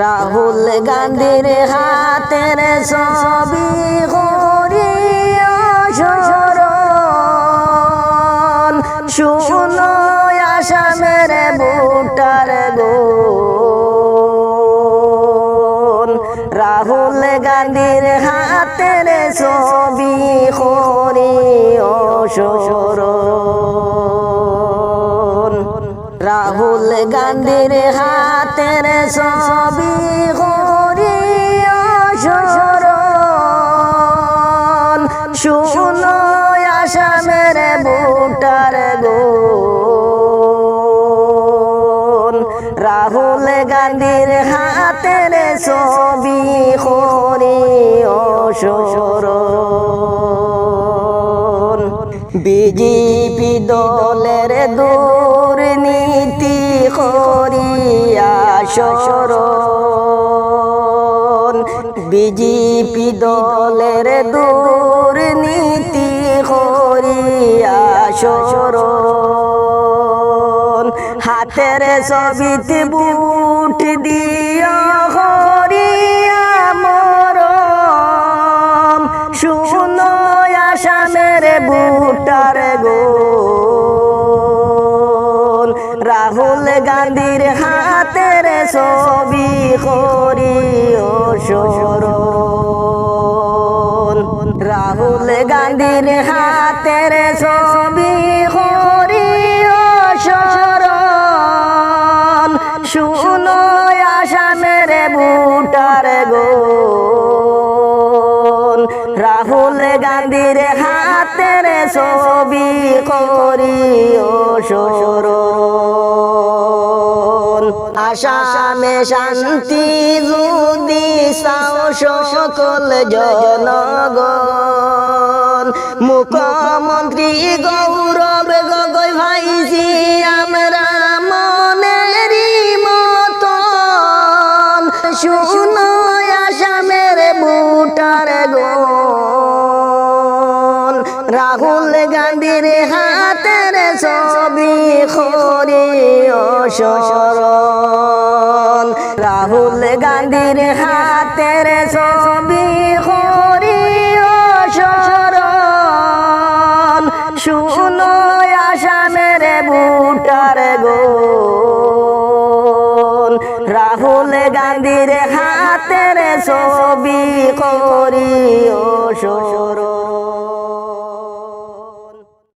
রাহুল গান্ধীর হাতের ছবি করিয়া স্মরণ, শুনো আসামের ভোটার গণ। রাহুল গান্ধীর হাতের ছবি করিয়া স্মরণ, রাহুল গান্ধীর হাতের ছবি করিয়া স্মরণ, শুনো আসামের ভোটার গণ। রাহুল গান্ধীর হাতের ছবি করিয়া স্মরণ, বিজেপি দলের দুর্নীতি করিয়া স্মরণ, বিজেপি দলের দুর্নীতি করিয়া স্মরণ। হাতের ছবিতে বুট দিয়া করিয়া মরম, শুনো আসামের ভোটার গণ। রাহুল গান্ধীর হাতের ছবি করিয়া স্মরণ, রাহুল গান্ধীর হাতের ছবি করিয়া স্মরণ, শুনো আসামের ভোটার গণ। রাহুল গান্ধীর হাতের ছবি করিয়া স্মরণ। আসামে শান্তি যদি চাও সকল জনগণ, মুখ্যমন্ত্রী গৌরব গগৈ ভাইজি আমরা মনেরই মতন, শুনো আসামের ভোটার গণ। রাহুল গান্ধীর হাতের ছবি করিয়া স্মরণ, রাহুল গান্ধীর হাতের ছবি করিয়া স্মরণ, শুনো আসামের ভোটার গণ। রাহুল গান্ধীর হাতের ছবি করিয়া স্মরণ।